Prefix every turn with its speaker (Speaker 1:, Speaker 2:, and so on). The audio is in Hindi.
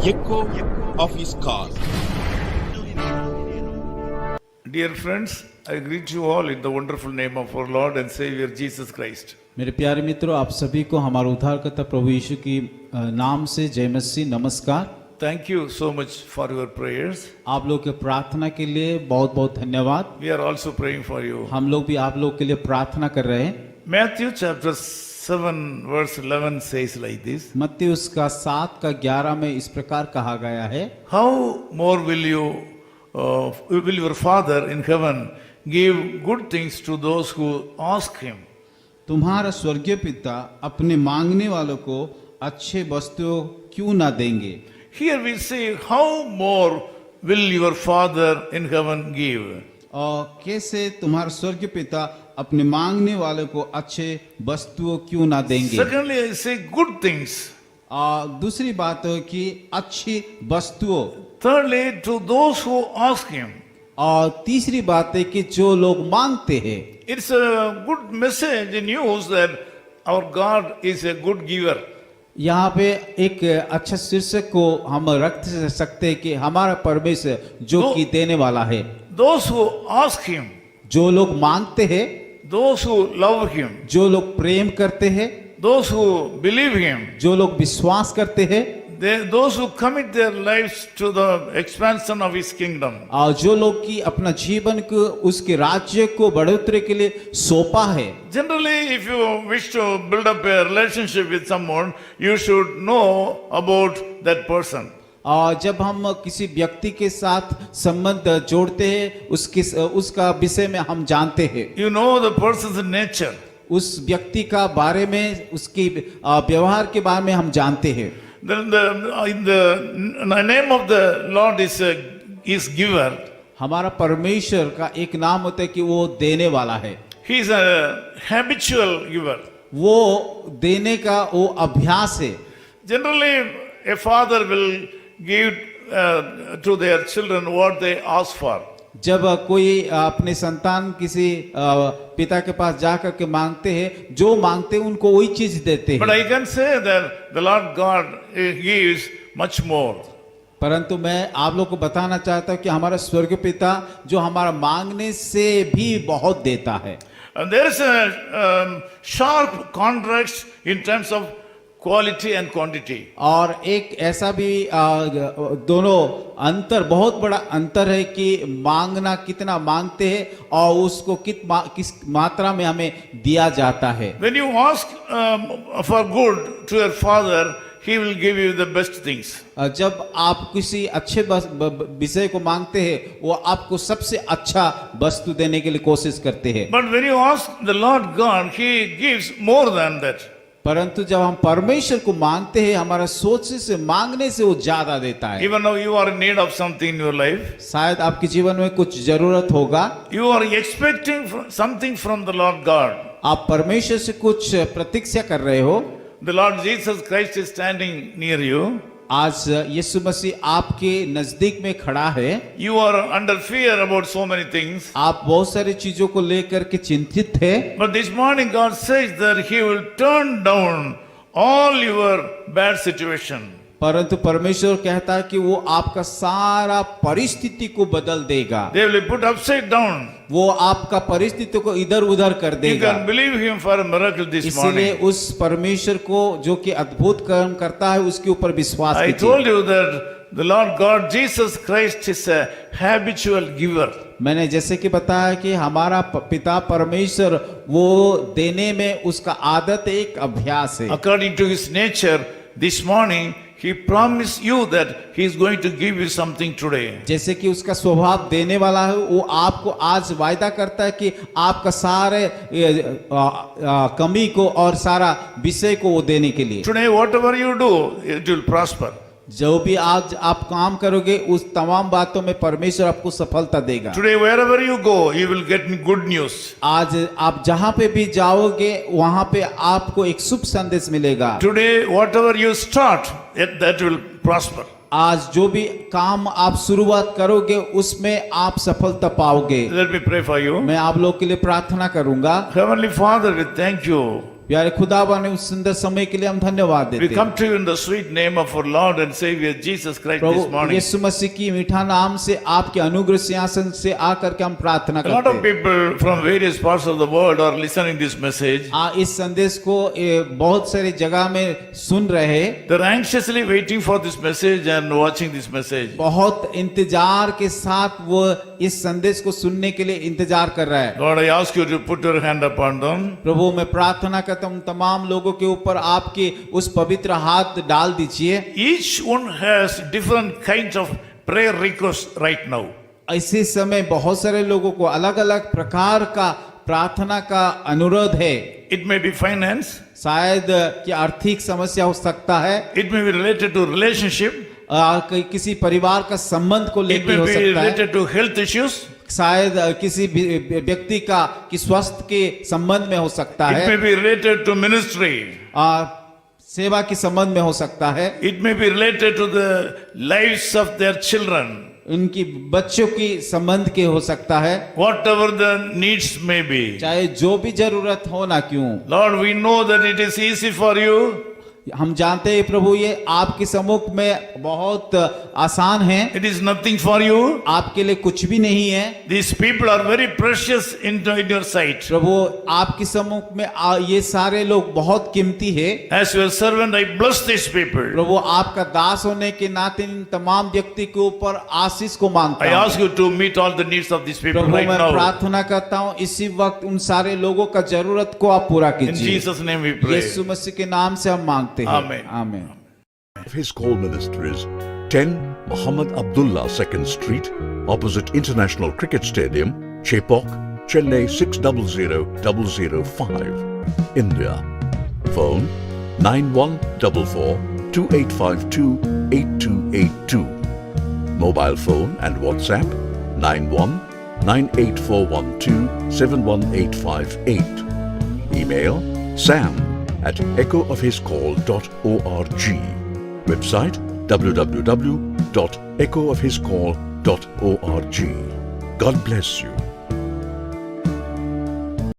Speaker 1: echo of his call.
Speaker 2: Dear friends, I greet you all in the wonderful name of our Lord and Savior Jesus Christ.
Speaker 3: मेरे प्यारे मित्रों, आप सभी को हमारे उद्धारकर्ता प्रभु यीशु की नाम से जय मसीह नमस्कार।
Speaker 2: Thank you so much for your prayers.
Speaker 3: आप लोग के प्रार्थना के लिए बहुत बहुत धन्यवाद।
Speaker 2: We are also praying for you.
Speaker 3: हम लोग भी आप लोग के लिए प्रार्थना कर रहे हैं।
Speaker 2: Matthew chapter 7 verse 11 says like this.
Speaker 3: मत्ती उसका 7 का 11 में इस प्रकार कहा गया है,
Speaker 2: How more will your Father in heaven give good things to those who ask him?
Speaker 3: तुम्हारा स्वर्गीय पिता अपने मांगने वालों को अच्छे वस्तुओं क्यों ना देंगे।
Speaker 2: Here we say, how more will your Father in heaven give?
Speaker 3: और कैसे तुम्हारा स्वर्गीय पिता अपने मांगने वालों को अच्छे वस्तुओं क्यों ना देंगे।
Speaker 2: Secondly, I say good things.
Speaker 3: दूसरी बात है कि अच्छी वस्तुओं।
Speaker 2: Thirdly, to those who ask him.
Speaker 3: और तीसरी बात है कि जो लोग मांगते हैं।
Speaker 2: It's a good message in news that our God is a good giver.
Speaker 3: यहाँ पे एक अच्छा शीर्षक को हम रख सकते हैं कि हमारा परमेश्वर जो कि देने वाला है।
Speaker 2: Those who ask him,
Speaker 3: जो लोग मांगते हैं,
Speaker 2: those who love him,
Speaker 3: जो लोग प्रेम करते हैं,
Speaker 2: those who believe him,
Speaker 3: जो लोग विश्वास करते हैं,
Speaker 2: those who commit their lives to the expansion of his kingdom.
Speaker 3: और जो लोग की अपना जीवन को उसके राज्य को बढ़ोतरी के लिए सौंपा है।
Speaker 2: Generally, if you wish to build up a relationship with someone, you should know about that person.
Speaker 3: और जब हम किसी व्यक्ति के साथ संबंध जोड़ते हैं, उसका विषय में हम जानते हैं।
Speaker 2: You know the person's nature.
Speaker 3: उस व्यक्ति का बारे में, उसकी व्यवहार के बारे में हम जानते हैं।
Speaker 2: The name of the Lord is giver.
Speaker 3: हमारा परमेश्वर का एक नाम होता है कि वो देने वाला है।
Speaker 2: He is a habitual giver.
Speaker 3: वो देने का वो अभ्यास है।
Speaker 2: Generally, a father will give to their children what they ask for.
Speaker 3: जब कोई अपने संतान किसी पिता के पास जाकर के मांगते हैं, जो मांगते हैं उनको वही चीज देते हैं।
Speaker 2: But I can say that the Lord God gives much more.
Speaker 3: परंतु मैं आप लोग को बताना चाहता हूँ कि हमारा स्वर्गीय पिता जो हमारा मांगने से भी बहुत देता है।
Speaker 2: And there is a sharp contrast in terms of quality and quantity.
Speaker 3: और एक ऐसा भी दोनों अंतर, बहुत बड़ा अंतर है कि मांगना कितना मांगते हैं और उसको किस मात्रा में हमें दिया जाता है।
Speaker 2: When you ask for good to your father, he will give you the best things.
Speaker 3: जब आप किसी अच्छे विषय को मांगते हैं, वो आपको सबसे अच्छा वस्तु देने के लिए कोशिश करते हैं।
Speaker 2: But when you ask the Lord God, he gives more than that.
Speaker 3: परंतु जब हम परमेश्वर को मांगते हैं, हमारा सोचने से मांगने से वो ज्यादा देता है।
Speaker 2: Even though you are in need of something in your life,
Speaker 3: शायद आपके जीवन में कुछ जरूरत होगा,
Speaker 2: you are expecting something from the Lord God.
Speaker 3: आप परमेश्वर से कुछ प्रतीक्षा कर रहे हो।
Speaker 2: The Lord Jesus Christ is standing near you.
Speaker 3: आज यीशु मसीह आपके नजदीक में खड़ा है।
Speaker 2: You are under fear about so many things.
Speaker 3: आप बहुत सारी चीजों को लेकर के चिंतित थे।
Speaker 2: But this morning God says that he will turn down all your bad situation.
Speaker 3: परंतु परमेश्वर कहता है कि वो आपका सारा परिस्थिति को बदल देगा।
Speaker 2: They will be put upside down.
Speaker 3: वो आपका परिस्थिति को इधर उधर कर
Speaker 2: You
Speaker 3: देगा।
Speaker 2: can believe him for a miracle this
Speaker 3: इसलिए
Speaker 2: morning.
Speaker 3: उस परमेश्वर को जो कि अद्भुत काम करता है उसके ऊपर विश्वास
Speaker 2: I
Speaker 3: कीजिए।
Speaker 2: told you that the Lord God Jesus Christ is a habitual giver.
Speaker 3: मैंने जैसे कि बताया कि हमारा पिता परमेश्वर वो देने में उसका आदत एक अभ्यास है।
Speaker 2: According to his nature, this morning he promised you that he is going to give you something today.
Speaker 3: जैसे कि उसका स्वभाव देने वाला है, वो आपको आज वायदा करता है कि आपका सारे कमी को और सारा विषय को वो देने के लिए।
Speaker 2: Today, whatever you do, it will prosper.
Speaker 3: जो भी आज आप काम करोगे उस तमाम बातों में परमेश्वर आपको सफलता देगा।
Speaker 2: Today, wherever you go, you will get good news.
Speaker 3: आज आप जहां पे भी जाओगे वहां पे आपको एक शुभ संदेश मिलेगा।
Speaker 2: Today, whatever you start, that will prosper.
Speaker 3: आज जो भी काम आप शुरुआत करोगे उसमें आप सफलता पाओगे।
Speaker 2: Let me pray for you.
Speaker 3: मैं आप लोग के लिए प्रार्थना करूंगा।
Speaker 2: Heavenly Father, we thank you
Speaker 3: प्यारे खुदावन उस सुंदर समय के लिए हम धन्यवाद
Speaker 2: We
Speaker 3: देते हैं।
Speaker 2: come to you in the sweet name of our Lord and Savior Jesus Christ this
Speaker 3: Prabhu
Speaker 2: morning.
Speaker 3: यीशु मसीह की मीठा नाम से आपके अनुग्रह सिंहासन से आकर के हम प्रार्थना
Speaker 2: A lot
Speaker 3: करते
Speaker 2: of
Speaker 3: हैं।
Speaker 2: people from various parts of the world are listening this message.
Speaker 3: इस संदेश को बहुत सारी जगह में सुन रहे,
Speaker 2: They're anxiously waiting for this message and watching this message.
Speaker 3: बहुत इंतजार के साथ वो इस संदेश को सुनने के लिए इंतजार कर रहा है।
Speaker 2: Lord, I ask you to put your hand upon them.
Speaker 3: प्रभु मैं प्रार्थना करता हूँ तमाम लोगों के ऊपर आपके उस पवित्र हाथ डाल दीजिए।
Speaker 2: Each one has different kinds of prayer requests right now.
Speaker 3: इसी समय बहुत सारे लोगों को अलग अलग प्रकार का प्रार्थना का अनुरोध है।
Speaker 2: It may be finance,
Speaker 3: शायद कि आर्थिक समस्या हो सकता है,
Speaker 2: it may be related to relationship,
Speaker 3: किसी परिवार का संबंध को
Speaker 2: it
Speaker 3: लेकर
Speaker 2: may
Speaker 3: हो
Speaker 2: be
Speaker 3: सकता है,
Speaker 2: related to health issues,
Speaker 3: शायद किसी व्यक्ति का कि स्वास्थ्य के संबंध में हो सकता
Speaker 2: it may
Speaker 3: है,
Speaker 2: be related to ministry,
Speaker 3: सेवा के संबंध में हो सकता है,
Speaker 2: it may be related to the lives of their children.
Speaker 3: उनकी बच्चों की संबंध के हो सकता है,
Speaker 2: Whatever the needs may be.
Speaker 3: चाहे जो भी जरूरत हो ना क्यों।
Speaker 2: Lord, we know that it is easy for you.
Speaker 3: हम जानते हैं प्रभु ये आपके सम्मुख में बहुत आसान है,
Speaker 2: It is nothing for you.
Speaker 3: आपके लिए कुछ भी नहीं है।
Speaker 2: These people are very precious in your sight.
Speaker 3: प्रभु आपके सम्मुख में ये सारे लोग बहुत कीमती है।
Speaker 2: As your servant, I bless these people.
Speaker 3: प्रभु आपका दास होने के नाते इन तमाम व्यक्ति के ऊपर आशीष को
Speaker 2: I
Speaker 3: मांगता
Speaker 2: ask
Speaker 3: हूँ।
Speaker 2: you to meet all the needs of these people
Speaker 3: Prabhu
Speaker 2: right
Speaker 3: मैं
Speaker 2: now.
Speaker 3: प्रार्थना करता हूँ इसी वक्त उन सारे लोगों का जरूरत को आप पूरा
Speaker 2: In
Speaker 3: कीजिए।
Speaker 2: Jesus' name we pray.
Speaker 3: यीशु मसीह के नाम से हम मांगते हैं।
Speaker 2: Amen.
Speaker 3: आमीन।
Speaker 4: His call ministries 10 Muhammad Abdullah 2nd Street, opposite International Cricket Stadium, Chepauk, Chennai 600005, India. Phone 9144-2852-8282. Mobile phone and WhatsApp 91-98412-71858. Email sam@echoofhiscall.org. Website www.echoofhiscall.org. God bless you.